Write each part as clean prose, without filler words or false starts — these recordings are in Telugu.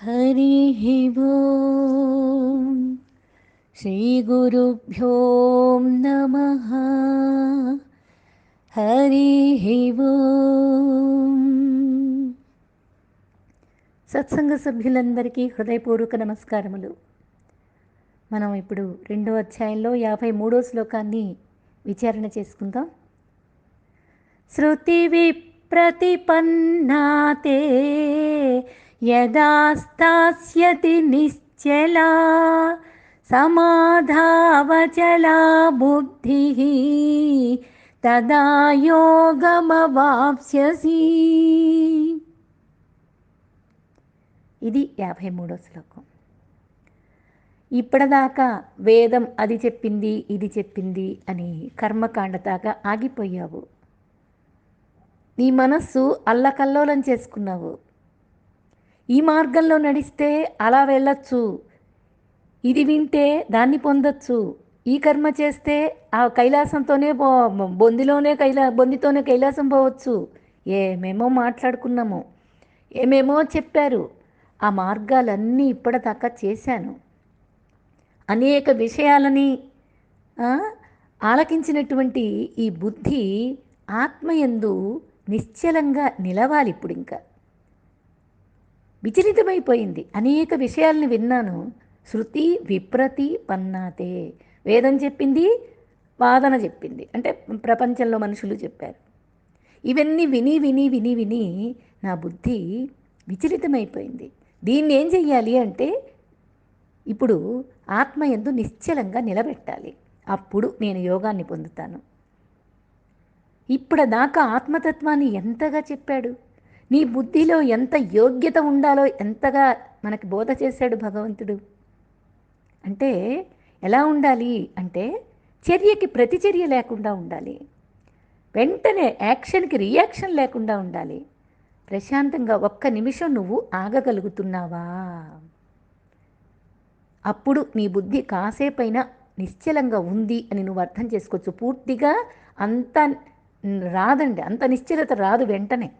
हरिः ओम् श्रीगुरुभ्यो नमः। हरिः ఓం. సత్సంగ సభ్యులందరికీ హృదయపూర్వక నమస్కారములు. మనం ఇప్పుడు 2వ అధ్యాయంలో 53వ శ్లోకాన్ని విచారణ చేసుకుందాం. శృతి విప్రతిపన్నాతే యదా స్థాస్యతి నిశ్చలా సమాధావచలా బుద్ధిః తదా యోగమవాప్స్యసి. ఇది 53వ శ్లోకం. ఇప్పటిదాకా వేదం అది చెప్పింది ఇది చెప్పింది అని కర్మకాండ దాకా ఆగిపోయావు. నీ మనస్సు అల్లకల్లోలం చేసుకున్నావు. ఈ మార్గంలో నడిస్తే అలా వెళ్ళొచ్చు, ఇది వింటే దాన్ని పొందొచ్చు, ఈ కర్మ చేస్తే ఆ కైలాసంతోనే బొందితోనే కైలాసం పోవచ్చు. ఏమేమో మాట్లాడుకున్నాము, ఏమేమో చెప్పారు. ఆ మార్గాలన్నీ ఇప్పటిదాకా చేశాను. అనేక విషయాలని ఆలకించినటువంటి ఈ బుద్ధి ఆత్మయందు నిశ్చలంగా నిలవాలి. ఇప్పుడు ఇంకా విచలితమైపోయింది. అనేక విషయాలను విన్నాను. శృతి విప్రతి పన్నాతే, వేదం చెప్పింది, వాదన చెప్పింది, అంటే ప్రపంచంలో మనుషులు చెప్పారు. ఇవన్నీ విని విని విని విని నా బుద్ధి విచలితమైపోయింది. దీన్ని ఏం చెయ్యాలి అంటే ఇప్పుడు ఆత్మయందు నిశ్చలంగా నిలబెట్టాలి. అప్పుడు నేను యోగాన్ని పొందుతాను. ఇప్పటిదాకా ఆత్మతత్వాన్ని ఎంతగా చెప్పాడు, నీ బుద్ధిలో ఎంత యోగ్యత ఉండాలో ఎంతగా మనకి బోధ చేశాడు భగవంతుడు. అంటే ఎలా ఉండాలి అంటే చర్యకి ప్రతిచర్య లేకుండా ఉండాలి, వెంటనే యాక్షన్కి రియాక్షన్ లేకుండా ఉండాలి. ప్రశాంతంగా ఒక్క నిమిషం నువ్వు ఆగగలుగుతున్నావా? అప్పుడు నీ బుద్ధి కాసేపైనా నిశ్చలంగా ఉంది అని నువ్వు అర్థం చేసుకోవచ్చు. పూర్తిగా అంత రాదండి, అంత నిశ్చలత రాదు వెంటనే.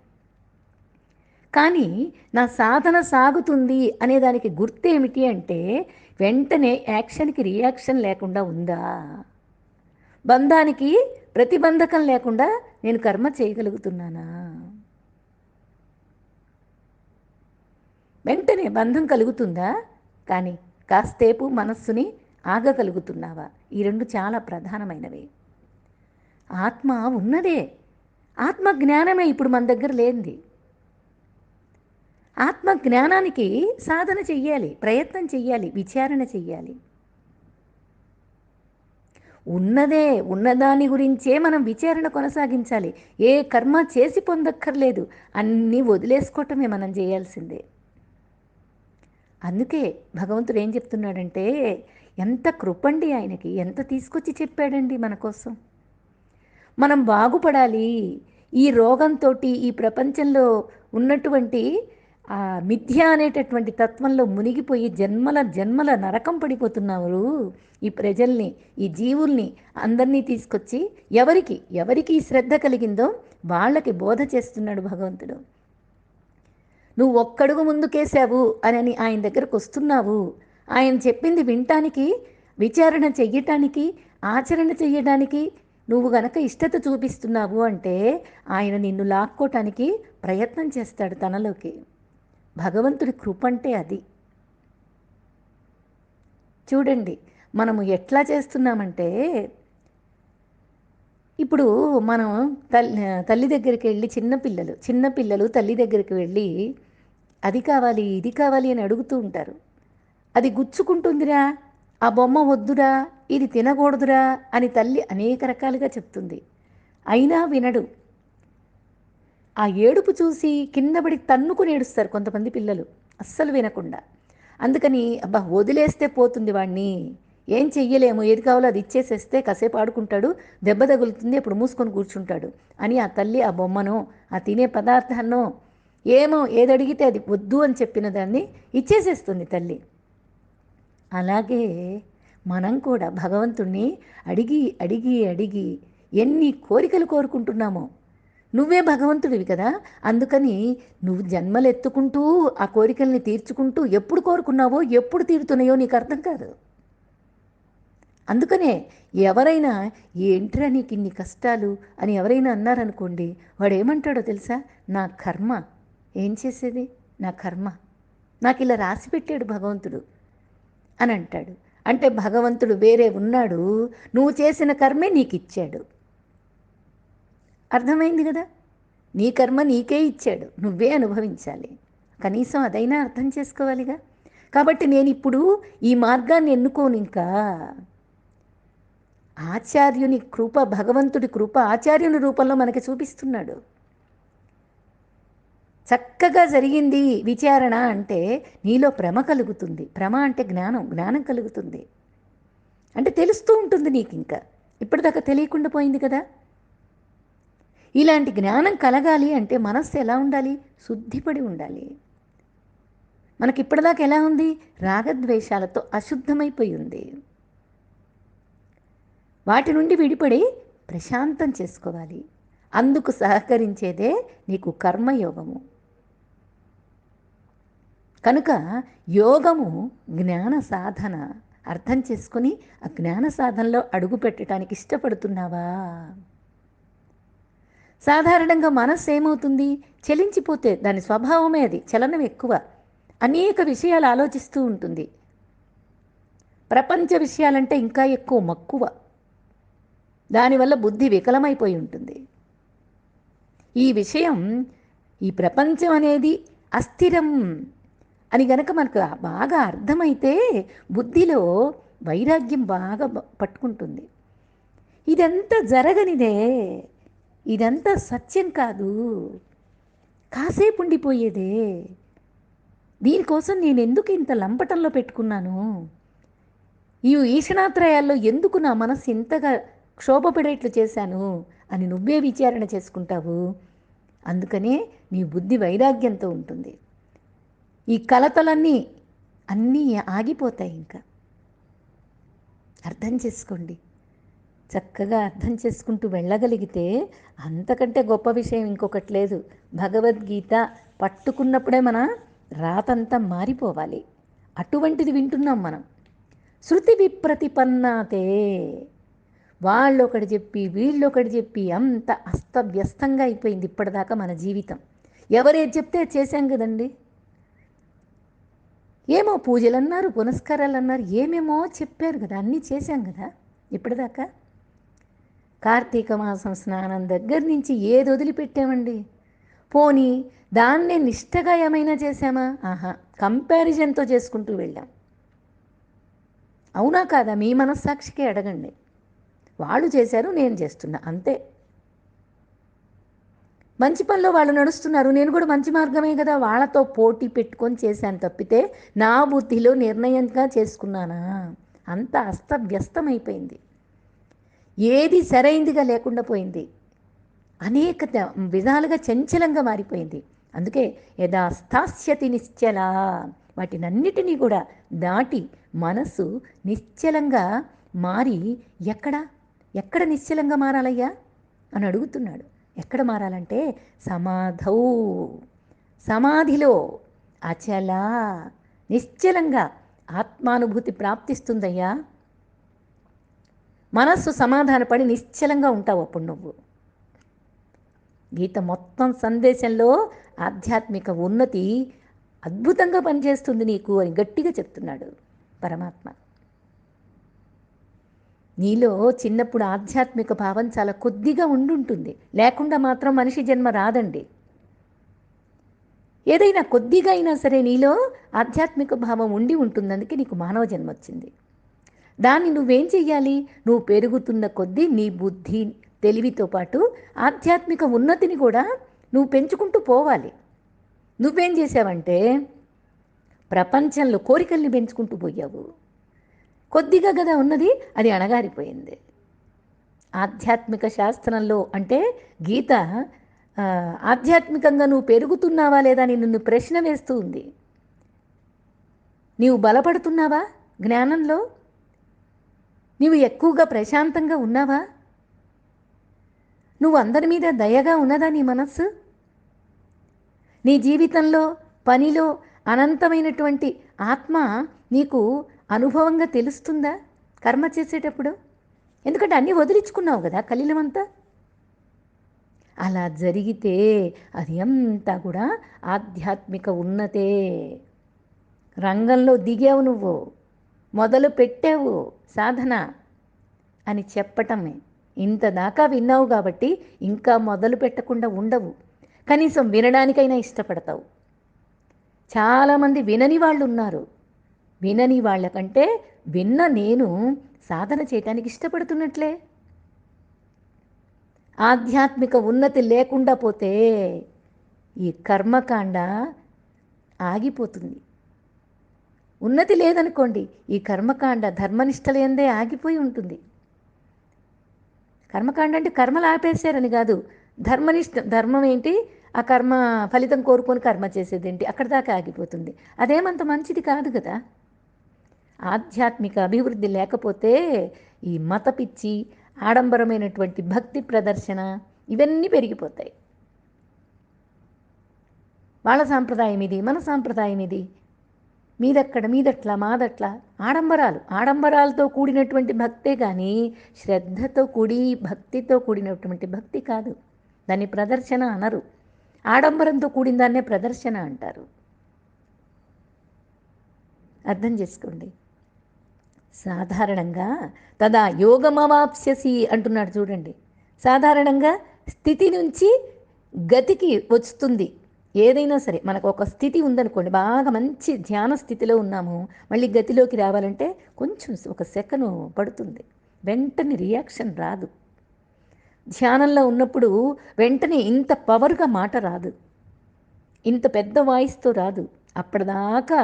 కానీ నా సాధన సాగుతుంది అనేదానికి గుర్తు ఏమిటి అంటే వెంటనే యాక్షన్కి రియాక్షన్ లేకుండా ఉందా, బంధానికి ప్రతిబంధకం లేకుండా నేను కర్మ చేయగలుగుతున్నానా, వెంటనే బంధం కలుగుతుందా, కానీ కాసేపు మనస్సుని ఆగగలుగుతున్నావా? ఈ రెండు చాలా ప్రధానమైనవి. ఆత్మ ఉన్నదే, ఆత్మ జ్ఞానమే ఇప్పుడు మన దగ్గర లేనిది. ఆత్మ జ్ఞానానికి సాధన చెయ్యాలి, ప్రయత్నం చెయ్యాలి, విచారణ చెయ్యాలి. ఉన్నదాని గురించే మనం విచారణ కొనసాగించాలి. ఏ కర్మ చేసి పొందక్కర్లేదు, అన్నీ వదిలేసుకోవటమే మనం చేయాల్సిందే. అందుకే భగవంతుడు ఏం చెప్తున్నాడంటే ఎంత కృపండి ఆయనకి, ఎంత తీసుకొచ్చి చెప్పాడండి మన కోసం. మనం బాగుపడాలి. ఈ రోగంతో ఈ ప్రపంచంలో ఉన్నటువంటి ఆ మిథ్య అనేటటువంటి తత్వంలో మునిగిపోయి జన్మల జన్మల నరకం పడిపోతున్నారు. ఈ ప్రజల్ని, ఈ జీవుల్ని అందరినీ తీసుకొచ్చి ఎవరికి శ్రద్ధ కలిగిందో వాళ్ళకి బోధ చేస్తున్నాడు భగవంతుడు. నువ్వు ఒక్కడుగు ముందుకేసావు అని ఆయన దగ్గరకు వస్తున్నావు. ఆయన చెప్పింది వినటానికి, విచారణ చెయ్యటానికి, ఆచరణ చెయ్యడానికి నువ్వు గనక ఇష్టత చూపిస్తున్నావు అంటే ఆయన నిన్ను లాక్కోటానికి ప్రయత్నం చేస్తాడు తనలోకి. భగవంతుడి కృప అంటే అది. చూడండి మనము ఎట్లా చేస్తున్నామంటే ఇప్పుడు మనం తల్లి దగ్గరికి వెళ్ళి చిన్నపిల్లలు తల్లి దగ్గరికి వెళ్ళి అది కావాలి ఇది కావాలి అని అడుగుతూ ఉంటారు. అది గుచ్చుకుంటుందిరా, ఆ బొమ్మ వద్దురా, ఇది తినకూడదురా అని తల్లి అనేక రకాలుగా చెప్తుంది. అయినా వినడు. ఆ ఏడుపు చూసి కిందపడి తన్నుకుని ఏడుస్తారు కొంతమంది పిల్లలు, అస్సలు వినకుండా. అందుకని అబ్బా వదిలేస్తే పోతుంది వాడిని, ఏం చెయ్యలేము, ఏది కావాలో అది ఇచ్చేసేస్తే కాసేపు ఆడుకుంటాడు, దెబ్బ తగులుతుంది, ఇప్పుడు మూసుకొని కూర్చుంటాడు అని ఆ తల్లి ఆ బొమ్మనో ఆ తినే పదార్థాన్నో ఏమో ఏది అడిగితే అది వద్దు అని చెప్పిన దాన్ని ఇచ్చేసేస్తుంది తల్లి. అలాగే మనం కూడా భగవంతుణ్ణి అడిగి అడిగి అడిగి ఎన్ని కోరికలు కోరుకుంటున్నామో నువ్వే భగవంతుడివి కదా. అందుకని నువ్వు జన్మలెత్తుకుంటూ ఆ కోరికల్ని తీర్చుకుంటూ ఎప్పుడు కోరుకున్నావో ఎప్పుడు తీరుతున్నాయో నీకు అర్థం కాదు. అందుకనే ఎవరైనా ఏంట్రా నీకు ఇన్ని కష్టాలు అని ఎవరైనా అన్నారనుకోండి, వాడు ఏమంటాడో తెలుసా? నా కర్మ. ఏం చేసేది? నా కర్మ. నాకు ఇలా రాసి పెట్టాడు భగవంతుడు అని అంటాడు. అంటే భగవంతుడు వేరే ఉన్నాడు, నువ్వు చేసిన కర్మే నీకు ఇచ్చాడు. అర్థమైంది కదా. నీ కర్మ నీకే ఇచ్చాడు, నువ్వే అనుభవించాలి. కనీసం అదైనా అర్థం చేసుకోవాలిగా. కాబట్టి నేను ఇప్పుడు ఈ మార్గాన్ని ఎన్నుకోను. ఇంకా ఆచార్యుని కృప, భగవంతుడి కృప ఆచార్యుని రూపంలో మనకి చూపిస్తున్నాడు. చక్కగా జరిగింది విచారణ అంటే నీలో భ్రమ కలుగుతుంది. భ్రమ అంటే జ్ఞానం, జ్ఞానం కలుగుతుంది. అంటే తెలుస్తూ ఉంటుంది నీకు. ఇంకా ఇప్పటిదాకా తెలియకుండా పోయింది కదా. ఇలాంటి జ్ఞానం కలగాలి అంటే మనస్సు ఎలా ఉండాలి? శుద్ధిపడి ఉండాలి. మనకి ఇప్పటిదాకా ఎలా ఉంది? రాగద్వేషాలతో అశుద్ధమైపోయి ఉంది. వాటి నుండి విడిపడి ప్రశాంతం చేసుకోవాలి. అందుకు సహకరించేదే నీకు కర్మయోగము. కనుక యోగము జ్ఞాన సాధన. అర్థం చేసుకొని ఆ జ్ఞాన సాధనలో అడుగు పెట్టడానికి ఇష్టపడుతున్నావా? సాధారణంగా మనస్సు ఏమవుతుంది? చలించిపోతే, దాని స్వభావమే అది, చలనం ఎక్కువ. అనేక విషయాలు ఆలోచిస్తూ ఉంటుంది. ప్రపంచ విషయాలంటే ఇంకా ఎక్కువ మక్కువ. దానివల్ల బుద్ధి వికలమైపోయి ఉంటుంది. ఈ విషయం, ఈ ప్రపంచం అనేది అస్థిరం అని గనక మనకు బాగా అర్థమైతే బుద్ధిలో వైరాగ్యం బాగా పట్టుకుంటుంది. ఇదంతా జరగనిదే, ఇదంతా సత్యం కాదు, కాసేపు ఉండిపోయేదే. దీనికోసం నేను ఎందుకు ఇంత లంపటంలో పెట్టుకున్నాను? ఈ ఈషణాత్రయాల్లో ఎందుకు నా మనసు ఇంతగా క్షోభపడేట్లు చేశాను అని నువ్వే విచారణ చేసుకుంటావు. అందుకనే నీ బుద్ధి వైరాగ్యంతో ఉంటుంది. ఈ కలతలన్నీ అన్నీ ఆగిపోతాయి. ఇంకా అర్థం చేసుకోండి. చక్కగా అర్థం చేసుకుంటూ వెళ్ళగలిగితే అంతకంటే గొప్ప విషయం ఇంకొకటి లేదు. భగవద్గీత పట్టుకున్నప్పుడే మన రాతంతా మారిపోవాలి. అటువంటిది వింటున్నాం మనం. శృతి విప్రతిపన్నాతే. వాళ్ళొకటి చెప్పి వీళ్ళొకటి చెప్పి అంత అస్తవ్యస్తంగా అయిపోయింది ఇప్పటిదాకా మన జీవితం. ఎవరేది చెప్తే చేశాం కదండి. ఏమో పూజలు అన్నారు, పునస్కారాలు అన్నారు, ఏమేమో చెప్పారు కదా, అన్నీ చేశాం కదా ఇప్పటిదాకా. కార్తీక మాసం స్నానం దగ్గర నుంచి ఏది వదిలిపెట్టామండి? పోనీ దాన్నే నిష్టగా ఏమైనా చేశామా? ఆహా, కంపారిజన్తో చేసుకుంటూ వెళ్ళాం. అవునా కాదా? మీ మనస్సాక్షికే అడగండి. వాళ్ళు చేశారు, నేను చేస్తున్నా, అంతే. మంచి పనిలో వాళ్ళు నడుస్తున్నారు, నేను కూడా మంచి మార్గమే కదా, వాళ్ళతో పోటీ పెట్టుకొని చేశాను తప్పితే నా బుద్ధిలో నిర్ణయంగా చేసుకున్నానా? అంత అస్తవ్యస్తమైపోయింది. ఏది సరైందిగా లేకుండా పోయింది. అనేక విధాలుగా చంచలంగా మారిపోయింది. అందుకే యదా స్థాస్యతి నిశ్చల, వాటినన్నిటినీ కూడా దాటి మనసు నిశ్చలంగా మారి ఎక్కడ నిశ్చలంగా మారాలయ్యా అని అడుగుతున్నాడు. ఎక్కడ మారాలంటే సమాధౌ, సమాధిలో అచల నిశ్చలంగా ఆత్మానుభూతి ప్రాప్తిస్తుందయ్యా. మనస్సు సమాధానపడి నిశ్చలంగా ఉంటావు అప్పుడు నువ్వు. గీత మొత్తం సందేశంలో ఆధ్యాత్మిక ఉన్నతి అద్భుతంగా పనిచేస్తుంది నీకు అని గట్టిగా చెప్తున్నాడు పరమాత్మ. నీలో చిన్నప్పుడు ఆధ్యాత్మిక భావం చాలా కొద్దిగా ఉండుంటుంది, లేకుండా మాత్రం మనిషి జన్మ రాదండి. ఏదైనా కొద్దిగా అయినా సరే నీలో ఆధ్యాత్మిక భావం ఉండి ఉంటుంది, అందుకే నీకు మానవ జన్మ వచ్చింది. దాన్ని నువ్వేం చెయ్యాలి? నువ్వు పెరుగుతున్న కొద్దీ నీ బుద్ధి తెలివితో పాటు ఆధ్యాత్మిక ఉన్నతిని కూడా నువ్వు పెంచుకుంటూ పోవాలి. నువ్వేం చేసావంటే ప్రపంచంలో కోరికల్ని పెంచుకుంటూ పోయావు. కొద్దిగా కదా ఉన్నది, అది అణగారిపోయింది. ఆధ్యాత్మిక శాస్త్రంలో అంటే గీత ఆధ్యాత్మికంగా నువ్వు పెరుగుతున్నావా లేదా అని నిన్ను ప్రశ్న వేస్తూ ఉంది. నీవు బలపడుతున్నావా జ్ఞానంలో? నీవు ఎక్కువగా ప్రశాంతంగా ఉన్నావా? నువ్వు అందరి మీద దయగా ఉన్నదా నీ మనస్సు? నీ జీవితంలో, పనిలో అనంతమైనటువంటి ఆత్మ నీకు అనుభవంగా తెలుస్తుందా కర్మ చేసేటప్పుడు? ఎందుకంటే అన్నీ వదిలించుకున్నావు కదా కలిలమంతా. అలా జరిగితే అది అంతా కూడా ఆధ్యాత్మిక ఉన్నతే. రంగంలో దిగావు నువ్వు, మొదలు పెట్టావు సాధన అని చెప్పటమే. ఇంత దాకా విన్నావు కాబట్టి ఇంకా మొదలు పెట్టకుండా ఉండవు. కనీసం వినడానికైనా ఇష్టపడతావు. చాలామంది వినని వాళ్ళు ఉన్నారు. వినని వాళ్ళకంటే విన్న నేను సాధన చేయటానికి ఇష్టపడుతున్నట్లే. ఆధ్యాత్మిక ఉన్నతి లేకుండా పోతే ఈ కర్మకాండ ఆగిపోతుంది. ఉన్నతి లేదనుకోండి, ఈ కర్మకాండ ధర్మనిష్టలేందే ఆగిపోయి ఉంటుంది. కర్మకాండ అంటే కర్మలు ఆపేశారని కాదు, ధర్మనిష్ట. ధర్మం ఏంటి? ఆ కర్మ ఫలితం కోరుకొని కర్మ చేసేదేంటి? అక్కడ దాకా ఆగిపోతుంది. అదేమంత మంచిది కాదు కదా. ఆధ్యాత్మిక అభివృద్ధి లేకపోతే ఈ మత పిచ్చి, ఆడంబరమైనటువంటి భక్తి ప్రదర్శన ఇవన్నీ పెరిగిపోతాయి. వాళ్ళ సాంప్రదాయం ఇది, మన సాంప్రదాయం ఇది, మీదట్లా మాదట్లా, ఆడంబరాలతో కూడినటువంటి భక్తే కానీ శ్రద్ధతో భక్తితో కూడినటువంటి భక్తి కాదు. దాన్ని ప్రదర్శన అనరు. ఆడంబరంతో కూడిన దాన్నే ప్రదర్శన అంటారు. అర్థం చేసుకోండి. సాధారణంగా తదా యోగమవాప్స్యసి అంటున్నాడు చూడండి. సాధారణంగా స్థితి నుంచి గతికి వస్తుంది. ఏదైనా సరే మనకు ఒక స్థితి ఉందనుకోండి, బాగా మంచి ధ్యాన స్థితిలో ఉన్నాము, మళ్ళీ గతిలోకి రావాలంటే కొంచెం ఒక సెకను పడుతుంది. వెంటనే రియాక్షన్ రాదు. ధ్యానంలో ఉన్నప్పుడు వెంటనే ఇంత పవర్గా మాట రాదు, ఇంత పెద్ద వాయిస్తో రాదు. అప్పటిదాకా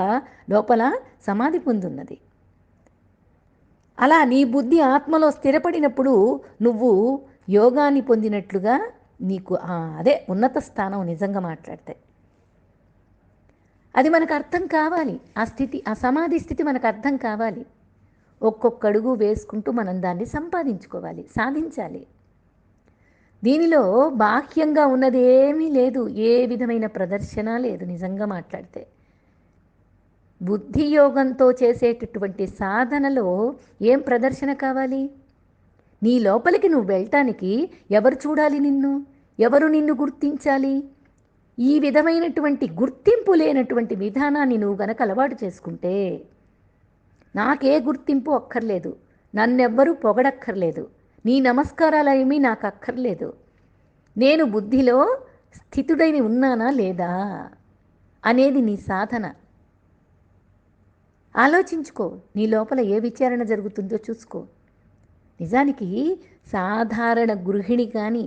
లోపల సమాధి పొందున్నది. అలా నీ బుద్ధి ఆత్మలో స్థిరపడినప్పుడు నువ్వు యోగాన్ని పొందినట్లుగా నీకు అదే ఉన్నత స్థానం. నిజంగా మాట్లాడితే అది మనకు అర్థం కావాలి. ఆ స్థితి, ఆ సమాధి స్థితి మనకు అర్థం కావాలి. ఒక్కొక్క అడుగు వేసుకుంటూ మనం దాన్ని సంపాదించుకోవాలి, సాధించాలి. దీనిలో బాహ్యంగా ఉన్నది ఏమీ లేదు, ఏ విధమైన ప్రదర్శన లేదు. నిజంగా మాట్లాడితే బుద్ధి యోగంతో చేసేటటువంటి సాధనలో ఏం ప్రదర్శన కావాలి? నీ లోపలికి నువ్వు వెళ్ళటానికి ఎవరు చూడాలి నిన్ను? ఎవరు నిన్ను గుర్తించాలి? ఈ విధమైనటువంటి గుర్తింపు లేనటువంటి విధానాన్ని నువ్వు గనక అలవాటు చేసుకుంటే, నాకే గుర్తింపు అక్కర్లేదు, నన్నెవ్వరూ పొగడక్కర్లేదు, నీ నమస్కారాలేమీ నాకు అక్కర్లేదు, నేను బుద్ధిలో స్థితుడైన ఉన్నానా లేదా అనేది నీ సాధన. ఆలోచించుకో, నీ లోపల ఏ విచారణ జరుగుతుందో చూసుకో. నిజానికి సాధారణ గృహిణి కానీ,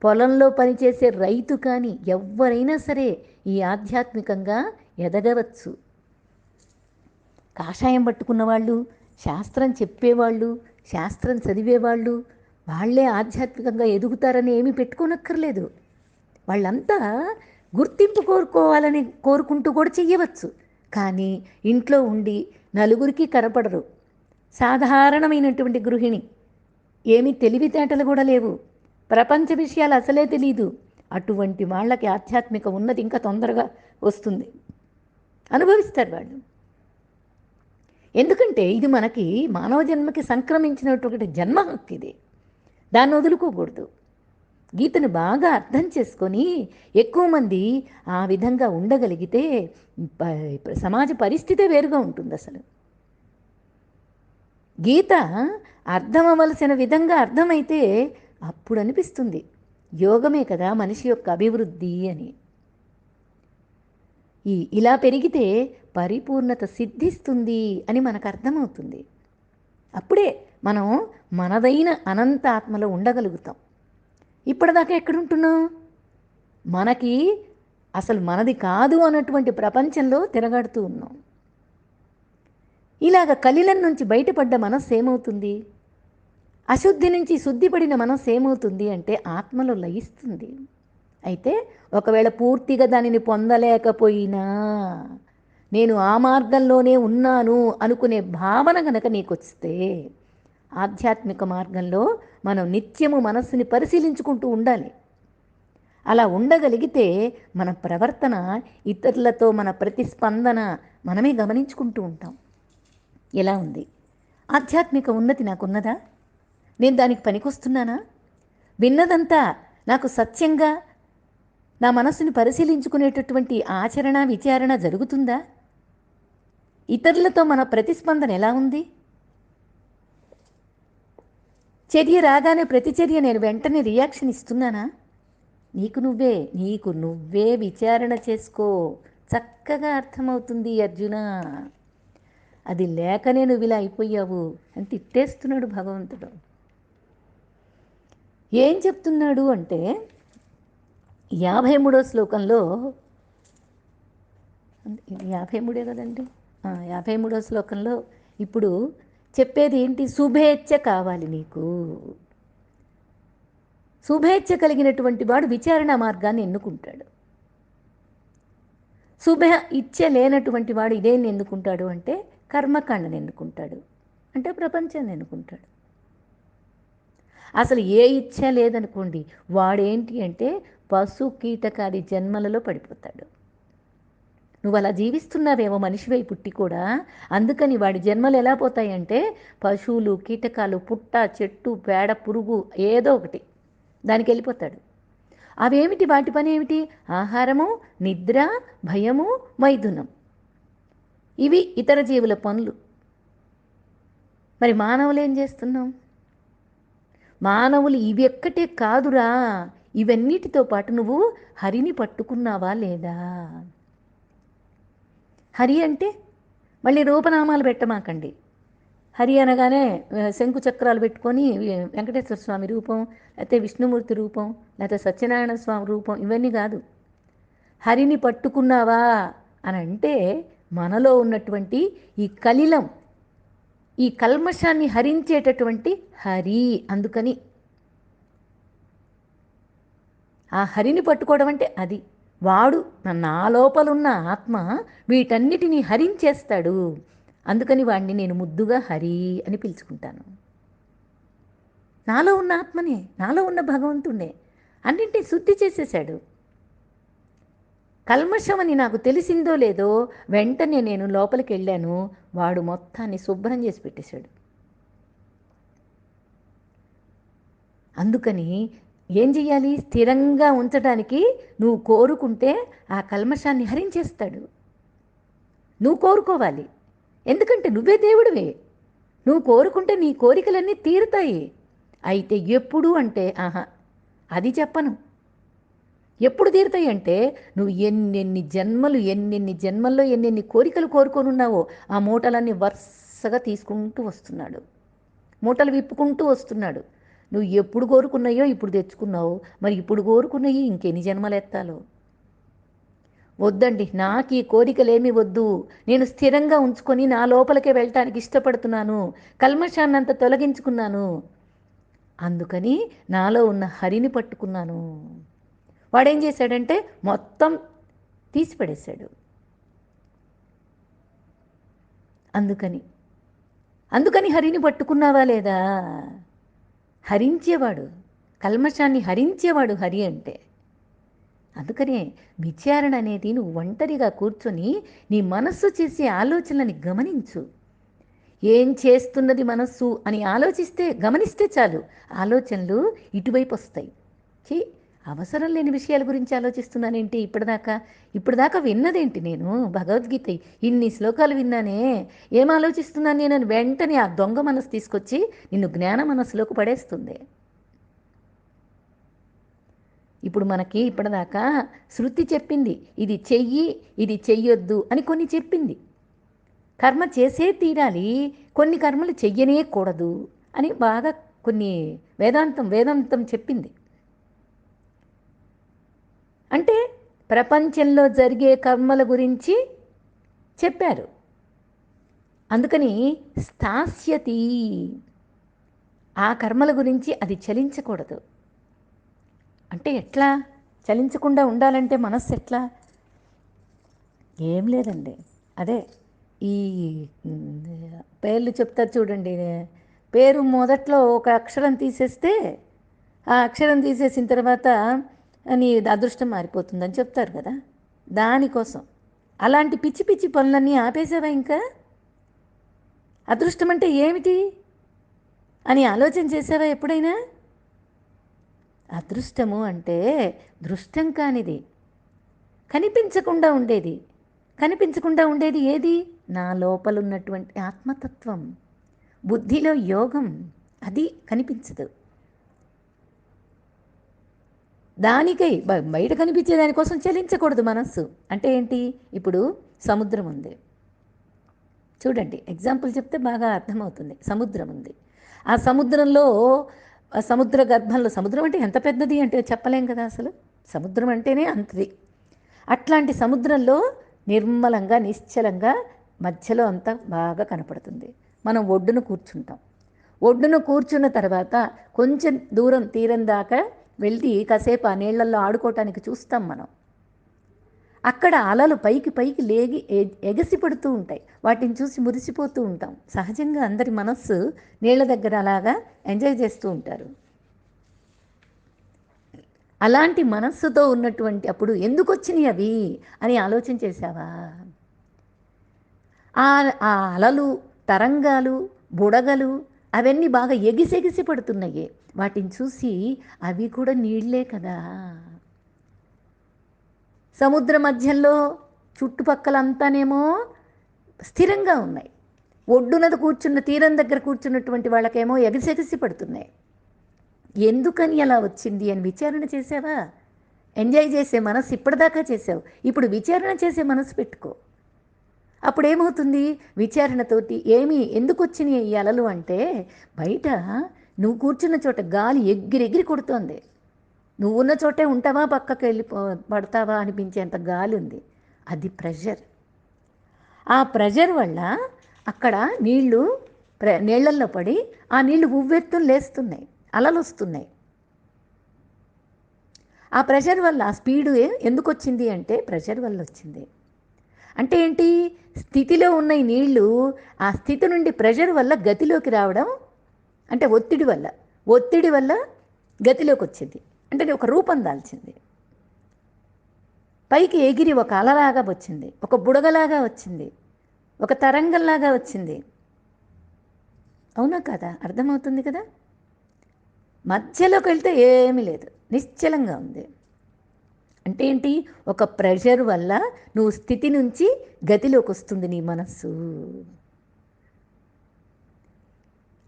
పొలంలో పనిచేసే రైతు కానీ, ఎవరైనా సరే ఈ ఆధ్యాత్మికంగా ఎదగవచ్చు. కాషాయం పట్టుకున్న వాళ్ళు, శాస్త్రం చెప్పేవాళ్ళు, శాస్త్రం చదివేవాళ్ళు, వాళ్ళే ఆధ్యాత్మికంగా ఎదుగుతారని ఏమీ పెట్టుకోనక్కర్లేదు. వాళ్ళంతా గుర్తింపు కోరుకోవాలని కోరుకుంటూ కూడా చెయ్యవచ్చు. కానీ ఇంట్లో ఉండి నలుగురికి కనపడరు. సాధారణమైనటువంటి గృహిణి, ఏమీ తెలివితేటలు కూడా లేవు, ప్రపంచ విషయాలు అసలే తెలీదు. అటువంటి వాళ్ళకి ఆధ్యాత్మిక ఉన్నతి ఇంకా తొందరగా వస్తుంది, అనుభవిస్తారు వాళ్ళు. ఎందుకంటే ఇది మనకి మానవ జన్మకి సంక్రమించినటువంటి జన్మ హక్కు ఇది. దాన్ని వదులుకోకూడదు. గీతను బాగా అర్థం చేసుకొని ఎక్కువ మంది ఆ విధంగా ఉండగలిగితే సమాజ పరిస్థితే వేరుగా ఉంటుంది. అసలు గీత అర్థం అవ్వవలసిన విధంగా అర్థమైతే అప్పుడు అనిపిస్తుంది యోగమే కదా మనిషి యొక్క అభివృద్ధి అని. ఇలా పెరిగితే పరిపూర్ణత సిద్ధిస్తుంది అని మనకు అర్థమవుతుంది. అప్పుడే మనం మనదైన అనంత ఆత్మలో ఉండగలుగుతాం. ఇప్పటిదాకా ఎక్కడుంటున్నాం? మనకి అసలు మనది కాదు అన్నటువంటి ప్రపంచంలో తిరగాడుతూ ఉన్నాం. ఇలాగ కలిలం నుంచి బయటపడ్డ మనస్సు ఏమవుతుంది? అశుద్ధి నుంచి శుద్ధిపడిన మనస్సు ఏమవుతుంది అంటే ఆత్మలో లయిస్తుంది. అయితే ఒకవేళ పూర్తిగా దానిని పొందలేకపోయినా, నేను ఆ మార్గంలోనే ఉన్నాను అనుకునే భావన గనక నీకు వస్తే ఆధ్యాత్మిక మార్గంలో మనం నిత్యము మనస్సుని పరిశీలించుకుంటూ ఉండాలి. అలా ఉండగలిగితే మన ప్రవర్తన, ఇతరులతో మన ప్రతిస్పందన మనమే గమనించుకుంటూ ఉంటాం. ఎలా ఉంది? ఆధ్యాత్మిక ఉన్నతి నాకున్నదా? నేను దానికి పనికొస్తున్నానా? విన్నదంతా నాకు సత్యంగా నా మనస్సుని పరిశీలించుకునేటటువంటి ఆచరణ, విచారణ జరుగుతుందా? ఇతరులతో మన ప్రతిస్పందన ఎలా ఉంది? చర్య రాగానే ప్రతిచర్య నేను వెంటనే రియాక్షన్ ఇస్తున్నానా? నీకు నువ్వే విచారణ చేసుకో. చక్కగా అర్థమవుతుంది అర్జున. అది లేకనే నువ్వు ఇలా అయిపోయావు అని తిట్టేస్తున్నాడు భగవంతుడు. ఏం చెప్తున్నాడు అంటే 53వ శ్లోకంలో, 53 కదండి, 53వ శ్లోకంలో ఇప్పుడు చెప్పేది ఏంటి? శుభేచ్ఛ కావాలి నీకు. శుభేచ్ఛ కలిగినటువంటి వాడు విచారణ మార్గాన్ని ఎన్నుకుంటాడు. శుభ ఇచ్చ లేనటువంటి వాడు ఇదేన్ని ఎన్నుకుంటాడు అంటే కర్మకాండని ఎన్నుకుంటాడు, అంటే ప్రపంచాన్ని ఎన్నుకుంటాడు. అసలు ఏ ఇచ్చ లేదనుకోండి, వాడేంటి అంటే పశు కీటకాది జన్మలలో పడిపోతాడు. నువ్వు అలా జీవిస్తున్నావేమో మనిషివై పుట్టి కూడా. అందుకని వాడి జన్మలు ఎలా పోతాయంటే పశువులు, కీటకాలు, పుట్ట, చెట్టు, పేడ, పురుగు ఏదో ఒకటి దానికి వెళ్ళిపోతాడు. అవేమిటి? వాటి పని ఏమిటి? ఆహారము, నిద్ర, భయము, మైథునం. ఇవి ఇతర జీవుల పనులు. మరి మానవులు ఏం చేస్తున్నాం? మానవులు ఇవి ఒక్కటే కాదురా, ఇవన్నిటితో పాటు నువ్వు హరిని పట్టుకున్నావా లేదా? హరి అంటే మళ్ళీ రూపనామాలు పెట్టమాకండి. హరి అనగానే శంకు చక్రాలు పెట్టుకొని వెంకటేశ్వర స్వామి రూపం, లేకపోతే విష్ణుమూర్తి రూపం, లేకపోతే సత్యనారాయణ స్వామి రూపం, ఇవన్నీ కాదు. హరిని పట్టుకున్నావా అని అంటే మనలో ఉన్నటువంటి ఈ కలిలం, ఈ కల్మషాన్ని హరించేటటువంటి హరి. అందుకని ఆ హరిని పట్టుకోవడం అంటే అది. వాడు నా లోపలున్న ఆత్మ వీటన్నిటినీ హరించేస్తాడు. అందుకని వాడిని నేను ముద్దుగా హరి అని పిలుచుకుంటాను. నాలో ఉన్న ఆత్మనే, నాలో ఉన్న భగవంతుడే అన్నింటినీ శుద్ధి చేసేశాడు. కల్మషం అని నాకు తెలిసిందో లేదో వెంటనే నేను లోపలికి వెళ్ళాను, వాడు మొత్తాన్ని శుభ్రం చేసి పెట్టేశాడు. అందుకని ఏం చెయ్యాలి? స్థిరంగా ఉంచడానికి నువ్వు కోరుకుంటే ఆ కల్మషాన్ని హరించేస్తాడు. నువ్వు కోరుకోవాలి, ఎందుకంటే నువ్వే దేవుడివే. నువ్వు కోరుకుంటే నీ కోరికలన్నీ తీరుతాయి. అయితే ఎప్పుడు అంటే అది చెప్పను. ఎప్పుడు తీరుతాయి అంటే నువ్వు ఎన్నెన్ని జన్మల్లో ఎన్నెన్ని కోరికలు కోరుకొనున్నావో ఆ మూటలన్నీ వరుసగా తీసుకుంటూ వస్తున్నాడు, మూటలు విప్పుకుంటూ వస్తున్నాడు. నువ్వు ఎప్పుడు కోరుకున్నాయో ఇప్పుడు తెచ్చుకున్నావు, మరి ఇప్పుడు కోరుకున్నాయి ఇంకెన్ని జన్మలు ఎత్తాలో. వద్దండి, నాకు ఈ కోరికలేమీ వద్దు, నేను స్థిరంగా ఉంచుకొని నా లోపలికే వెళ్ళటానికి ఇష్టపడుతున్నాను, కల్మషాన్నంతా తొలగించుకున్నాను, అందుకని నాలో ఉన్న హరిని పట్టుకున్నాను. వాడేం చేశాడంటే మొత్తం తీసిపడేశాడు. అందుకని హరిని పట్టుకున్నావా లేదా? హరించేవాడు, కల్మషాన్ని హరించేవాడు హరి అంటే. అందుకనే విచారణ అనేది నువ్వు ఒంటరిగా కూర్చొని నీ మనస్సు చేసే ఆలోచనలని గమనించు. ఏం చేస్తున్నది మనస్సు అని గమనిస్తే చాలు, ఆలోచనలు ఇటువైపు వస్తాయి. అవసరం లేని విషయాల గురించి ఆలోచిస్తున్నానేంటి? ఇప్పటిదాకా విన్నదేంటి? నేను భగవద్గీత ఇన్ని శ్లోకాలు విన్నానే, ఏం ఆలోచిస్తున్నాను నేను? వెంటనే ఆ దొంగ మనసు తీసుకొచ్చి నిన్ను జ్ఞాన మనస్సులోకి పడేస్తుంది. ఇప్పుడు మనకి ఇప్పటిదాకా శృతి చెప్పింది, ఇది చెయ్యి, ఇది చెయ్యొద్దు అని కొన్ని చెప్పింది. కర్మ చేసే తీరాలి, కొన్ని కర్మలు చెయ్యనే కూడదు అని బాగా కొన్ని వేదాంతం చెప్పింది. అంటే ప్రపంచంలో జరిగే కర్మల గురించి చెప్పారు. అందుకని స్థాస్యతి, ఆ కర్మల గురించి అది చలించకూడదు. అంటే ఎట్లా చలించకుండా ఉండాలంటే మనస్సు ఎట్లా? ఏం లేదండి, అదే ఈ పేర్లు చెప్తారు చూడండి, పేరు మొదట్లో ఒక అక్షరం తీసేస్తే ఆ అక్షరం తీసేసిన తర్వాత నీ అదృష్టం మారిపోతుందని చెప్తారు కదా. దానికోసం అలాంటి పిచ్చి పిచ్చి పనులన్నీ ఆపేసావా ఇంకా? అదృష్టం అంటే ఏమిటి అని ఆలోచన చేసావా ఎప్పుడైనా? అదృష్టము అంటే దృష్టం కానిది, కనిపించకుండా ఉండేది. కనిపించకుండా ఉండేది ఏది? నా లోపలున్నటువంటి ఆత్మతత్వం, బుద్ధిలో యోగం. అది కనిపించదు. దానికై బయట కనిపించే దానికోసం చలించకూడదు మనస్సు. అంటే ఏంటి? ఇప్పుడు సముద్రం ఉంది చూడండి, ఎగ్జాంపుల్ చెప్తే బాగా అర్థమవుతుంది. సముద్రం ఉంది. ఆ సముద్రంలో సముద్ర గర్భంలో, సముద్రం అంటే ఎంత పెద్దది అంటే చెప్పలేం కదా అసలు. సముద్రం అంటేనే అంతది. అట్లాంటి సముద్రంలో నిర్మలంగా నిశ్చలంగా మధ్యలో అంతా బాగా కనపడుతుంది. మనం ఒడ్డున కూర్చుంటాం. ఒడ్డున కూర్చున్న తర్వాత కొంచెం దూరం తీరం దాకా వెళ్ళి కాసేపు ఆ నీళ్లలో ఆడుకోవటానికి చూస్తాం మనం. అక్కడ అలలు పైకి పైకి లేగి ఎగసి పడుతూ ఉంటాయి. వాటిని చూసి మురిసిపోతూ ఉంటాం. సహజంగా అందరి మనస్సు నీళ్ల దగ్గర అలాగా ఎంజాయ్ చేస్తూ ఉంటారు. అలాంటి మనస్సుతో ఉన్నటువంటి అప్పుడు ఎందుకు వచ్చినాయి అవి అని ఆలోచన చేశావా? ఆ ఆ అలలు, తరంగాలు, బుడగలు అవన్నీ బాగా ఎగిసెగిసి పడుతున్నాయి. వాటిని చూసి అవి కూడా నీళ్లే కదా. సముద్ర మధ్యంలో చుట్టుపక్కలంతానేమో స్థిరంగా ఉన్నాయి. ఒడ్డునది కూర్చున్న తీరం దగ్గర కూర్చున్నటువంటి వాళ్ళకేమో ఎగసెగసి పడుతున్నాయి. ఎందుకని అలా వచ్చింది అని విచారణ చేసావా? ఎంజాయ్ చేసే మనసు ఇప్పటిదాకా చేసావు. ఇప్పుడు విచారణ చేసే మనసు పెట్టుకో. అప్పుడేమవుతుంది? విచారణతోటి ఎందుకు వచ్చినాయి ఈ అలలు అంటే, బయట నువ్వు కూర్చున్న చోట గాలి ఎగిరెగిరి కొడుతోంది. నువ్వున్న చోటే ఉంటావా, పక్కకి వెళ్ళి పడతావా అనిపించేంత గాలి ఉంది. అది ప్రెషర్. ఆ ప్రెషర్ వల్ల అక్కడ నీళ్లల్లో పడి ఆ నీళ్లు ఉవ్వెత్తున లేస్తున్నాయి, అలలు వస్తున్నాయి. ఆ ప్రెషర్ వల్ల ఆ స్పీడు ఎందుకు వచ్చింది అంటే ప్రెషర్ వల్ల వచ్చింది. అంటే ఏంటి? స్థితిలో ఉన్న ఈ నీళ్లు ఆ స్థితి నుండి ప్రెషర్ వల్ల గతిలోకి రావడం, అంటే ఒత్తిడి వల్ల గతిలోకి వచ్చింది. అంటే ఒక రూపం దాల్చింది. పైకి ఎగిరి ఒక అలలాగా వచ్చింది, ఒక బుడగలాగా వచ్చింది, ఒక తరంగంలాగా వచ్చింది. అవునా కదా? అర్థమవుతుంది కదా? మధ్యలోకి వెళ్తే ఏమీ లేదు, నిశ్చలంగా ఉంది. అంటే ఏంటి? ఒక ప్రెషర్ వల్ల నువ్వు స్థితి నుంచి గతిలోకి వస్తుంది నీ మనస్సు.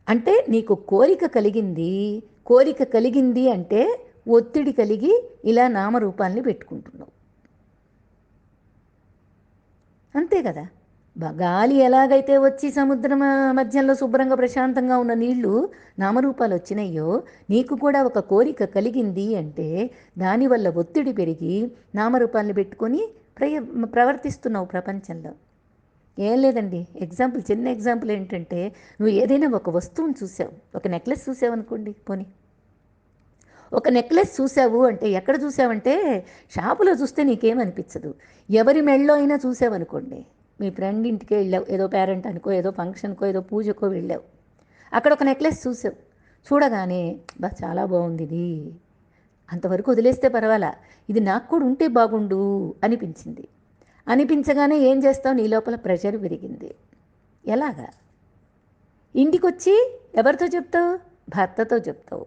అంటే నీకు కోరిక కలిగింది అంటే ఒత్తిడి కలిగి ఇలా నామరూపాల్ని పెట్టుకుంటున్నావు. అంతే కదా. గాలి ఎలాగైతే వచ్చి సముద్రం మధ్యంలో శుభ్రంగా ప్రశాంతంగా ఉన్న నీళ్లు నామరూపాలు వచ్చినాయో, నీకు కూడా ఒక కోరిక కలిగింది అంటే దానివల్ల ఒత్తిడి పెరిగి నామరూపాలను పెట్టుకొని ప్రవర్తిస్తున్నావు ప్రపంచంలో. ఏం లేదండి, చిన్న ఎగ్జాంపుల్ ఏంటంటే, నువ్వు ఏదైనా ఒక వస్తువును చూసావు, ఒక నెక్లెస్ చూసావు అనుకోండి. పోనీ ఒక నెక్లెస్ చూసావు అంటే ఎక్కడ చూసావంటే షాపులో చూస్తే నీకేమనిపించదు. ఎవరి మెళ్ళో అయినా చూసావనుకోండి, మీ ఫ్రెండ్ ఇంటికి వెళ్ళావు, ఏదో పేరెంట్ అనుకో, ఏదో ఫంక్షన్కో, ఏదో పూజకో వెళ్ళావు, అక్కడ ఒక నెక్లెస్ చూసావు. చూడగానే చాలా బాగుంది ఇది, అంతవరకు వదిలేస్తే పర్వాలా, ఇది నాకు కూడా ఉంటే బాగుండు అనిపించగానే ఏం చేస్తావు? నీ లోపల ప్రెషర్ పెరిగింది. ఎలాగా? ఇంటికొచ్చి ఎవరితో చెప్తావు? భర్తతో చెప్తావు.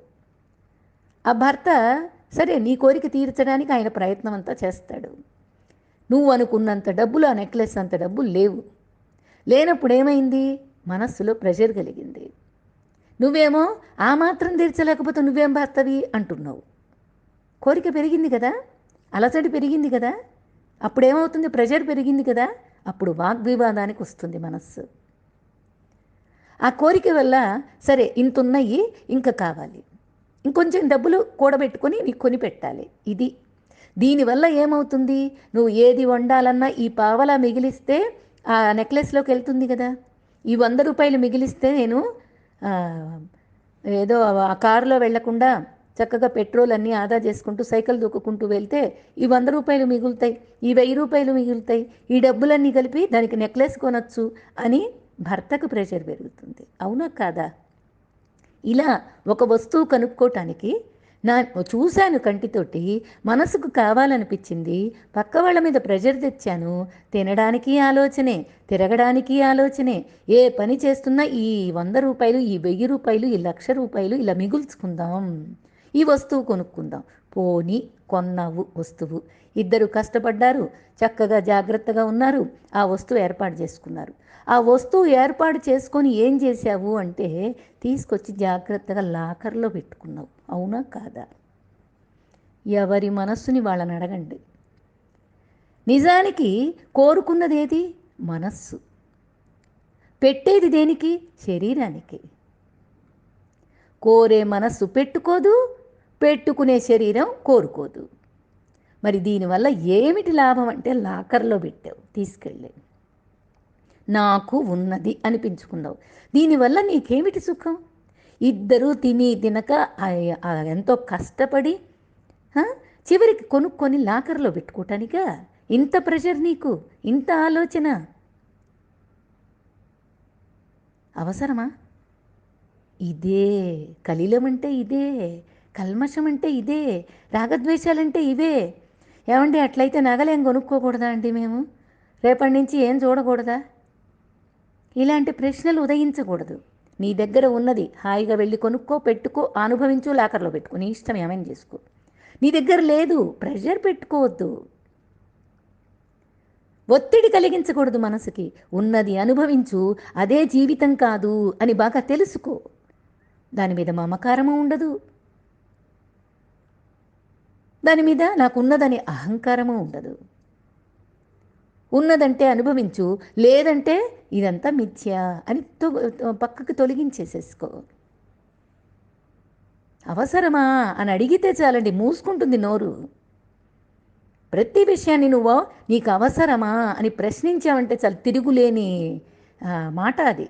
ఆ భర్త సరే నీ కోరిక తీర్చడానికి ఆయన ప్రయత్నం అంతా చేస్తాడు. నువ్వు అనుకున్నంత డబ్బులు, ఆ నెక్లెస్ అంత డబ్బులు లేనప్పుడు ఏమైంది? మనస్సులో ప్రెషర్ కలిగింది. నువ్వేమో ఆ మాత్రం తీర్చలేకపోతే నువ్వేం భర్తవి అంటున్నావు. కోరిక పెరిగింది కదా, అలసడి పెరిగింది కదా, అప్పుడేమవుతుంది? ప్రెషర్ పెరిగింది కదా, అప్పుడు వాగ్వివాదానికి వస్తుంది మనస్సు. ఆ కోరిక వల్ల సరే ఇంతున్నయి ఇంకా కావాలి, ఇంకొంచెం డబ్బులు కూడబెట్టుకొని నీకు కొని పెట్టాలి. దీనివల్ల ఏమవుతుంది? నువ్వు ఏది వండాలన్నా ఈ పావలా మిగిలిస్తే ఆ నెక్లెస్లోకి వెళ్తుంది కదా. ఈ 100 రూపాయలు మిగిలిస్తే నేను ఏదో ఆ కారులో వెళ్లకుండా చక్కగా పెట్రోల్ అన్నీ ఆదా చేసుకుంటూ సైకిల్ దొక్కుకుంటూ వెళ్తే ఈ 100 రూపాయలు మిగులుతాయి, ఈ 1000 రూపాయలు మిగులుతాయి, ఈ డబ్బులన్నీ కలిపి దానికి నెక్లెస్ కొనొచ్చు అని భర్తకు ప్రెషర్ పెరుగుతుంది. అవునా కాదా? ఇలా ఒక వస్తువు కనుక్కోటానికి నా చూశాను కంటితోటి, మనసుకు కావాలనిపించింది, పక్క వాళ్ళ మీద ప్రెజర్ తెచ్చాను. తినడానికి ఆలోచనే, తిరగడానికి ఆలోచనే, ఏ పని చేస్తున్నా ఈ రూ. 100, ఈ రూ. 1000, ఈ రూ. 1,00,000 ఇలా మిగుల్చుకుందాం, ఈ వస్తువు కొనుక్కుందాం. పోని కొన్నావు వస్తువు, ఇద్దరు కష్టపడ్డారు, చక్కగా జాగ్రత్తగా ఉన్నారు, ఆ వస్తువు ఏర్పాటు చేసుకున్నారు. ఆ వస్తువు ఏర్పాటు చేసుకొని ఏం చేశావు అంటే తీసుకొచ్చి జాగ్రత్తగా లాకర్లో పెట్టుకున్నావు. అవునా కాదా? ఎవరి మనస్సుని వాళ్ళని అడగండి. నిజానికి కోరుకున్నది ఏది? మనస్సు. పెట్టేది దేనికి? శరీరానికి. కోరే మనస్సు పెట్టుకోదు, పెట్టుకునే శరీరం కోరుకోదు. మరి దీనివల్ల ఏమిటి లాభం అంటే లాకర్లో పెట్టావు, తీసుకెళ్ళి నాకు ఉన్నది అనిపించుకున్నావు. దీనివల్ల నీకేమిటి సుఖం? ఇద్దరూ తిని తినక ఎంతో కష్టపడి చివరికి కొనుక్కొని లాకర్లో పెట్టుకోవటానికా ఇంత ప్రెషర్ నీకు, ఇంత ఆలోచన అవసరమా? ఇదే కలిలం అంటే, ఇదే కల్మషం అంటే, ఇదే రాగద్వేషాలంటే ఇవే. ఏమండి అట్లయితే నగలేం కొనుక్కోకూడదా అండి మేము? రేపటి నుంచి ఏం చూడకూడదా? ఇలాంటి ప్రశ్నలు ఉదయించకూడదు. నీ దగ్గర ఉన్నది హాయిగా వెళ్ళి కొనుక్కో, పెట్టుకో, అనుభవించు, లాకర్లో పెట్టుకో, నీ ఇష్టం ఏమైనా చేసుకో. నీ దగ్గర లేదు, ప్రెషర్ పెట్టుకోవద్దు, ఒత్తిడి కలిగించకూడదు మనసుకి. ఉన్నది అనుభవించు, అదే జీవితం కాదు అని బాగా తెలుసుకో. దాని మీద మమకారము ఉండదు, దాని మీద నాకున్నదని అహంకారము ఉండదు. ఉన్నదంటే అనుభవించు, లేదంటే ఇదంతా మిథ్య అని పక్కకు తొలగించేసేసుకో. అవసరమా అని అడిగితే చాలండి, మూసుకుంటుంది నోరు. ప్రతి విషయాన్ని నువ్వు నీకు అవసరమా అని ప్రశ్నించావంటే చాలా తిరుగులేని మాట అది.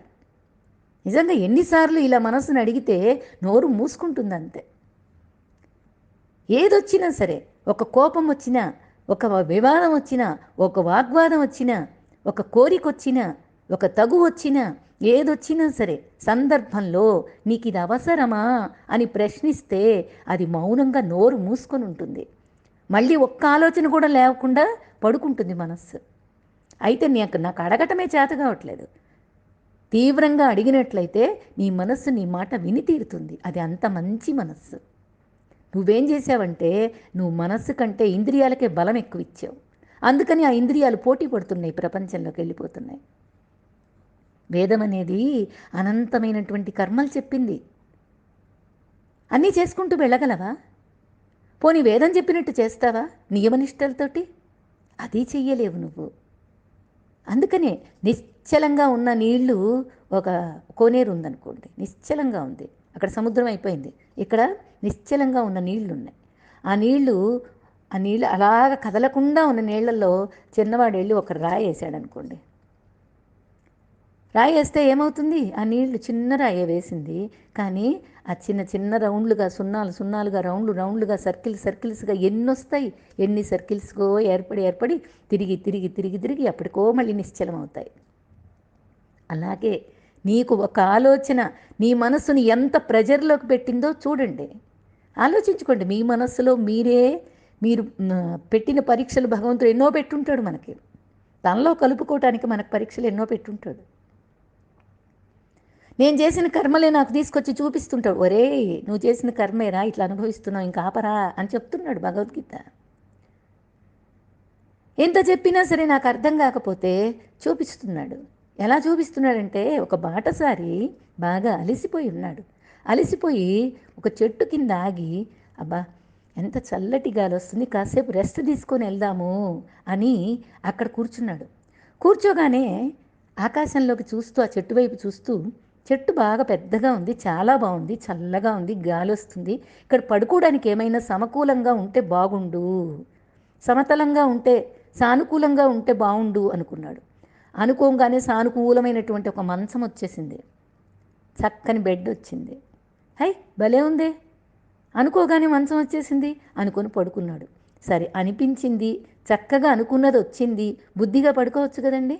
నిజంగా ఎన్నిసార్లు ఇలా మనసుని అడిగితే నోరు మూసుకుంటుంది అంతే. ఏదొచ్చినా సరే, ఒక కోపం వచ్చినా, ఒక వివాదం వచ్చినా, ఒక వాగ్వాదం వచ్చినా, ఒక కోరిక వచ్చినా, ఒక తగు వచ్చినా, ఏదొచ్చినా సరే సందర్భంలో నీకు ఇది అవసరమా అని ప్రశ్నిస్తే అది మౌనంగా నోరు మూసుకొని ఉంటుంది. మళ్ళీ ఒక్క ఆలోచన కూడా లేకుండా పడుకుంటుంది మనస్సు. అయితే నాకు అడగటమే చేత కావట్లేదు. తీవ్రంగా అడిగినట్లయితే నీ మనస్సు నీ మాట విని తీరుతుంది. అది అంత మంచి మనస్సు. నువ్వేం చేసావంటే నువ్వు మనస్సు కంటే ఇంద్రియాలకే బలం ఎక్కువ ఇచ్చావు. అందుకని ఆ ఇంద్రియాలు పోటీ పడుతున్నాయి, ప్రపంచంలోకి వెళ్ళిపోతున్నాయి. వేదం అనేది అనంతమైనటువంటి కర్మలు చెప్పింది. అన్నీ చేసుకుంటూ వెళ్ళగలవా? పోనీ వేదం చెప్పినట్టు చేస్తావా నియమనిష్టలతోటి? అది చెయ్యలేవు నువ్వు. అందుకనే నిశ్చలంగా ఉన్న నీళ్లు, ఒక కోనేరు ఉందనుకోండి, నిశ్చలంగా ఉంది, అక్కడ సముద్రం అయిపోయింది, ఇక్కడ నిశ్చలంగా ఉన్న నీళ్లు ఉన్నాయి. ఆ నీళ్లు అలాగ కదలకుండా ఉన్న నీళ్లలో చిన్నవాడు వెళ్ళి ఒక రాయి వేసాడు అనుకోండి. రాయి వేస్తే ఏమవుతుంది? ఆ నీళ్లు చిన్న రాయి వేసింది, కానీ ఆ చిన్న చిన్న రౌండ్లుగా, సున్నాలుగా, రౌండ్లుగా, సర్కిల్స్గా ఎన్ని వస్తాయి, ఎన్ని సర్కిల్స్గో ఏర్పడి తిరిగి అప్పటికో మళ్ళీ నిశ్చలం అవుతాయి. అలాగే నీకు ఒక ఆలోచన నీ మనసుని ఎంత ప్రెజర్లోకి పెట్టిందో చూడండి, ఆలోచించుకోండి. మీ మనస్సులో మీరు పెట్టిన పరీక్షలు భగవంతుడు ఎన్నో పెట్టుంటాడు మనకి. తనలో కలుపుకోవటానికి మనకు పరీక్షలు ఎన్నో పెట్టుంటాడు. నేను చేసిన కర్మలే నాకు తీసుకొచ్చి చూపిస్తుంటాడు. ఒరే నువ్వు చేసిన కర్మేరా ఇట్లా అనుభవిస్తున్నావు, ఇంకా ఆపరా అని చెప్తున్నాడు భగవద్గీత. ఎంత చెప్పినా సరే నాకు అర్థం కాకపోతే చూపిస్తున్నాడు. ఎలా చూపిస్తున్నాడంటే, ఒక బాటసారి బాగా అలసిపోయి ఉన్నాడు. అలసిపోయి ఒక చెట్టు కింద ఆగి, అబ్బా ఎంత చల్లటి గాలి వస్తుంది, కాసేపు రెస్ట్ తీసుకొని వెళ్దాము అని అక్కడ కూర్చున్నాడు. కూర్చోగానే ఆకాశంలోకి చూస్తూ, ఆ చెట్టు వైపు చూస్తూ, చెట్టు బాగా పెద్దగా ఉంది, చాలా బాగుంది, చల్లగా ఉంది, గాలి వస్తుంది, ఇక్కడ పడుకోవడానికి ఏమైనా సమకూలంగా ఉంటే బాగుండు, సమతలంగా ఉంటే, సానుకూలంగా ఉంటే బాగుండు అనుకున్నాడు. అనుకోగానే సానుకూలమైనటువంటి ఒక మంచం వచ్చేసింది, చక్కని బెడ్ వచ్చింది. హై భలే ఉంది అనుకోగానే మంచం వచ్చేసింది అనుకొని పడుకున్నాడు. సరే అనిపించింది, చక్కగా అనుకున్నది వచ్చింది, బుద్ధిగా పడుకోవచ్చు కదండి.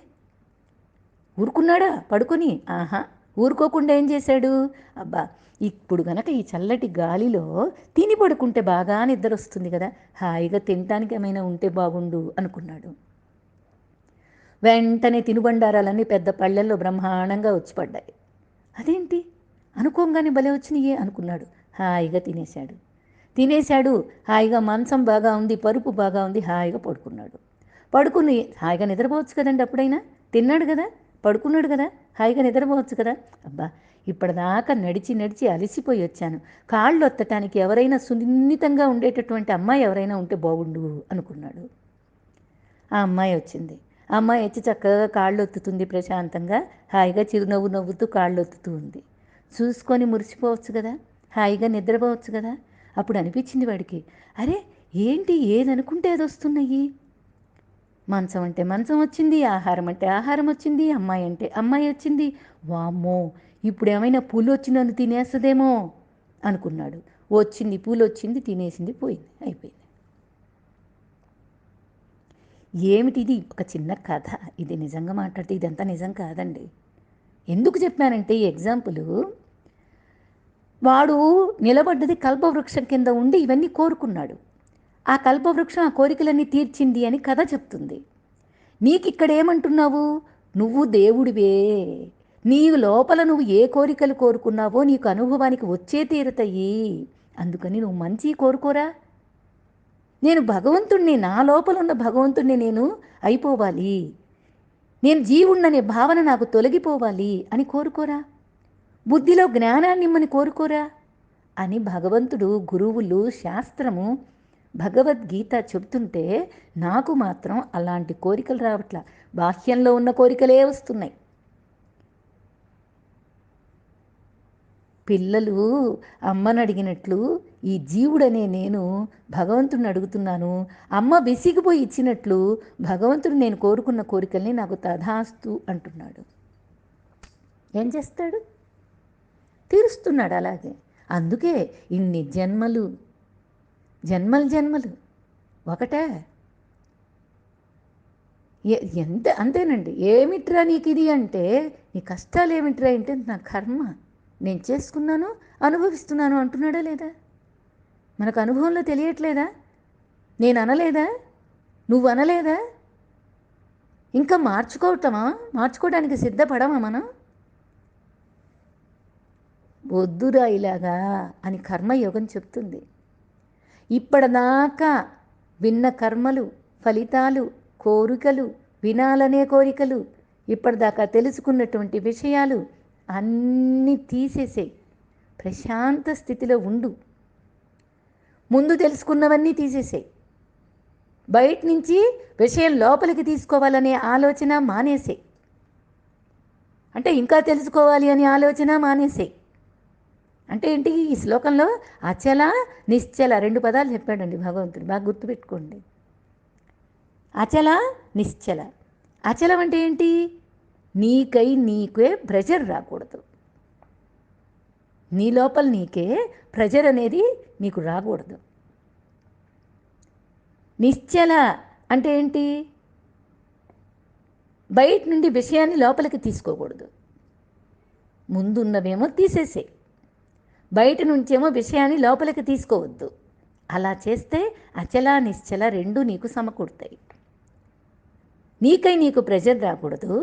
ఊరుకున్నాడా పడుకొని? ఆహా, ఊరుకోకుండా ఏం చేశాడు, అబ్బా ఇప్పుడు గనక ఈ చల్లటి గాలిలో తిని పడుకుంటే బాగా నిద్ర వస్తుంది కదా, హాయిగా తినటానికి ఏమైనా ఉంటే బాగుండు అనుకున్నాడు. వెంటనే తినుబండారాలన్నీ పెద్ద పళ్ళెల్లో బ్రహ్మాండంగా వచ్చి పడ్డాయి. అదేంటి అనుకోగానే భలే వచ్చినాయే అనుకున్నాడు. హాయిగా తినేశాడు. హాయిగా మంచం బాగా ఉంది, పరుపు బాగా ఉంది, హాయిగా పడుకున్నాడు. పడుకుని హాయిగా నిద్రపోవచ్చు కదండి. అప్పుడైనా తిన్నాడు కదా, పడుకున్నాడు కదా, హాయిగా నిద్రపోవచ్చు కదా. అబ్బా ఇప్పటిదాకా నడిచి నడిచి అలసిపోయి వచ్చాను, కాళ్ళు ఒత్తటానికి ఎవరైనా సున్నితంగా ఉండేటటువంటి అమ్మాయి ఎవరైనా ఉంటే బాగుండు అనుకున్నాడు. ఆ అమ్మాయి వచ్చింది. ఆ అమ్మాయి వచ్చి చక్కగా కాళ్ళు ఒత్తుతుంది ప్రశాంతంగా, హాయిగా చిరునవ్వు నవ్వుతూ కాళ్ళు ఒత్తుతూ ఉంది. చూసుకొని మురిసిపోవచ్చు కదా, హాయిగా నిద్రపోవచ్చు కదా. అప్పుడు అనిపించింది వాడికి, అరే ఏంటి ఏదనుకుంటే అది వస్తున్నాయి. మంచం అంటే మంచం వచ్చింది, ఆహారం అంటే ఆహారం వచ్చింది, అమ్మాయి అంటే అమ్మాయి వచ్చింది. వామ్మో ఇప్పుడు ఏమైనా పులి వచ్చి నన్ను తినేస్తుందేమో అనుకున్నాడు. వచ్చింది, పులి వచ్చింది, తినేసింది, పోయింది, అయిపోయింది. ఏమిటిది ఒక చిన్న కథ. ఇది నిజంగా మాట్లాడితే ఇదంతా నిజం కాదండి. ఎందుకు చెప్పానంటే ఈ ఎగ్జాంపుల్, వాడు నిలబడ్డది కల్పవృక్షం కింద ఉండి ఇవన్నీ కోరుకున్నాడు. ఆ కల్పవృక్షం ఆ కోరికలన్నీ తీర్చింది అని కథ చెప్తుంది. నీకు ఇక్కడ ఏమంటున్నావు, నువ్వు దేవుడివే, నీ లోపల నువ్వు ఏ కోరికలు కోరుకున్నావో నీకు అనుభవానికి వచ్చే తీరుతాయి. అందుకని నువ్వు మంచి కోరుకోరా. నేను భగవంతుణ్ణి, నా లోపల ఉన్న భగవంతుణ్ణి నేను అయిపోవాలి, నేను జీవుణ్ణనే భావన నాకు తొలగిపోవాలి అని కోరుకోరా. బుద్ధిలో జ్ఞానాన్ని ఇమ్మని కోరుకోరా అని భగవంతుడు, గురువులు, శాస్త్రము, భగవద్గీత చెబుతుంటే నాకు మాత్రం అలాంటి కోరికలు రావట్లా. బాహ్యంలో ఉన్న కోరికలే వస్తున్నాయి. పిల్లలు అమ్మని అడిగినట్లు ఈ జీవుడనే నేను భగవంతుడిని అడుగుతున్నాను. అమ్మ విసిగిపోయి ఇచ్చినట్లు భగవంతుడు నేను కోరుకున్న కోరికల్ని నాకు తథాస్తు అంటున్నాడు. ఏం చేస్తాడు, తీరుస్తున్నాడు అలాగే. అందుకే ఇన్ని జన్మలు జన్మలు ఒకటే. ఎంత అంతేనండి. ఏమిట్రా నీకు ఇది అంటే, నీ కష్టాలు ఏమిట్రా అంటే, నా కర్మ నేను చేసుకున్నాను, అనుభవిస్తున్నాను అంటున్నాడా లేదా. మనకు అనుభవంలో తెలియట్లేదా, నేను అనలేదా, నువ్వు అనలేదా, ఇంకా మార్చుకోవడానికి సిద్ధపడమా మనం. వద్దురా ఇలాగా అని కర్మయోగం చెప్తుంది. ఇప్పటిదాకా విన్న కర్మలు, ఫలితాలు, కోరికలు, వినాలనే కోరికలు, ఇప్పటిదాకా తెలుసుకున్నటువంటి విషయాలు అన్నీ తీసేసే, ప్రశాంత స్థితిలో ఉండు. ముందు తెలుసుకున్నవన్నీ తీసేసాయి. బయట నుంచి విషయం లోపలికి తీసుకోవాలనే ఆలోచన మానేసే, అంటే ఇంకా తెలుసుకోవాలి అనే ఆలోచన మానేసే. అంటే ఏంటి, ఈ శ్లోకంలో అచల నిశ్చల 2 పదాలు చెప్పాడండి భగవంతుడు, బాగా గుర్తుపెట్టుకోండి. అచల నిశ్చల. అచలం అంటే ఏంటి, నీకే ప్రెజర్ రాకూడదు, నీ లోపల నీకే ప్రెజర్ అనేది నీకు రాకూడదు. నిశ్చల అంటే ఏంటి, బయట నుండి విషయాన్ని లోపలికి తీసుకోకూడదు. ముందున్నవేమో తీసేసే, బయట నుంచేమో విషయాన్ని లోపలికి తీసుకోవద్దు. అలా చేస్తే అచల నిశ్చల 2 నీకు సమకూడతాయి. నీకు ప్రెజర్ రాకూడదు.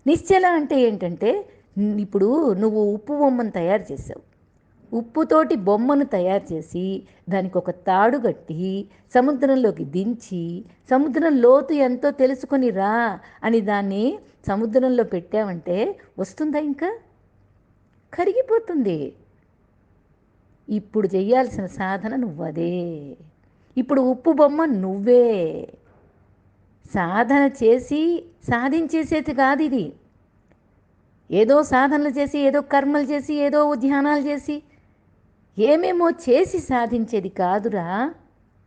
నిశ్చల అంటే ఏంటంటే, ఇప్పుడు నువ్వు ఉప్పు బొమ్మను తయారు చేసావు, ఉప్పుతోటి బొమ్మను తయారు చేసి దానికి ఒక తాడు కట్టి సముద్రంలోకి దించి, సముద్రం లోతు ఎంతో తెలుసుకొని రా అని దాన్ని సముద్రంలో పెట్టావంటే వస్తుందా, ఇంకా కరిగిపోతుంది. ఇప్పుడు చెయ్యాల్సిన సాధన నువ్వదే. ఇప్పుడు ఉప్పు బొమ్మ నువ్వే. సాధన చేసి సాధించేసేది కాదు ఇది. ఏదో సాధనలు చేసి, ఏదో కర్మలు చేసి, ఏదో ధ్యానాలు చేసి, ఏమేమో చేసి సాధించేది కాదురా.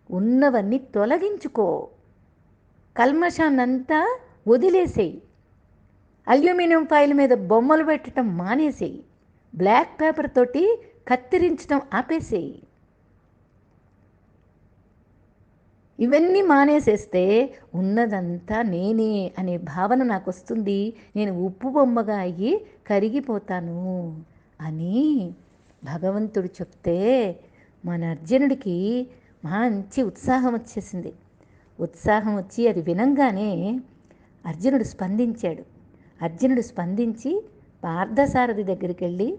ఉన్నవన్నీ తొలగించుకో, కల్మషాన్నంతా వదిలేసేయి, అల్యూమినియం ఫాయిల్ మీద బొమ్మలు పెట్టడం మానేసేయి, బ్లాక్ పేపర్ తోటి కత్తిరించడం ఆపేసేయి. ఇవన్నీ మానేసేస్తే ఉన్నదంతా నేనే అనే భావన నాకు వస్తుంది. నేను ఉప్పు బొమ్మగా అయ్యి కరిగిపోతాను అని భగవంతుడు చెప్తే మన అర్జునుడికి మంచి ఉత్సాహం వచ్చేసింది. ఉత్సాహం వచ్చి అది వినంగానే అర్జునుడు స్పందించాడు. అర్జునుడు స్పందించి పార్థసారథి దగ్గరికి వెళ్ళి,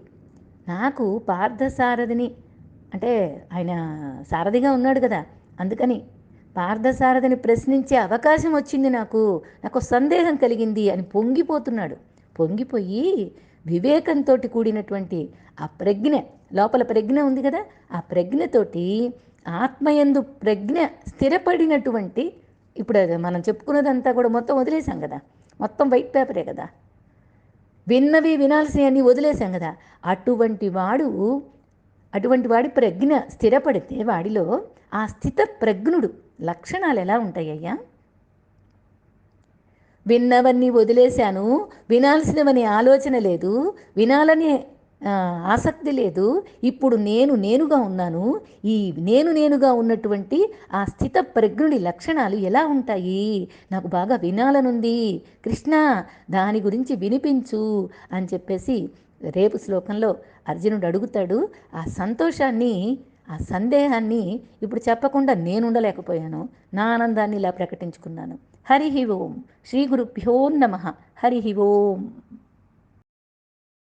నాకు పార్థసారథిని అంటే ఆయన సారథిగా ఉన్నాడు కదా, అందుకని పార్థసారథిని ప్రశ్నించే అవకాశం వచ్చింది నాకు, నాకు సందేహం కలిగింది అని పొంగిపోతున్నాడు. పొంగిపోయి వివేకంతో కూడినటువంటి ఆ ప్రజ్ఞ, లోపల ప్రజ్ఞ ఉంది కదా, ఆ ప్రజ్ఞతోటి ఆత్మయందు ప్రజ్ఞ స్థిరపడినటువంటి, ఇప్పుడు అది మనం చెప్పుకున్నదంతా కూడా మొత్తం వదిలేసాం కదా, మొత్తం వైట్ పేపరే కదా, విన్నవి వినాల్సినవన్నీ వదిలేసాం కదా, అటువంటి వాడు, అటువంటి వాడి ప్రజ్ఞ స్థిరపడితే వాడిలో ఆ స్థిత ప్రజ్ఞుడు లక్షణాలు ఎలా ఉంటాయ్యా? విన్నవన్నీ వదిలేశాను, వినాల్సినవని ఆలోచన లేదు, వినాలని ఆసక్తి లేదు, ఇప్పుడు నేను నేనుగా ఉన్నాను. ఈ నేను నేనుగా ఉన్నటువంటి ఆ స్థిత ప్రజ్ఞుడి లక్షణాలు ఎలా ఉంటాయి? నాకు బాగా వినాలనుంది కృష్ణ, దాని గురించి వినిపించు అని చెప్పేసి రేపు శ్లోకంలో అర్జునుడు అడుగుతాడు. ఆ సంతోషాన్ని, ఆ సందేహాన్ని ఇప్పుడు చెప్పకుండా నేనుండలేకపోయాను. నా ఆనందాన్ని ఇలా ప్రకటించుకున్నాను. హరి ఓం. శ్రీ గురుభ్యో నమ. హరి ఓం.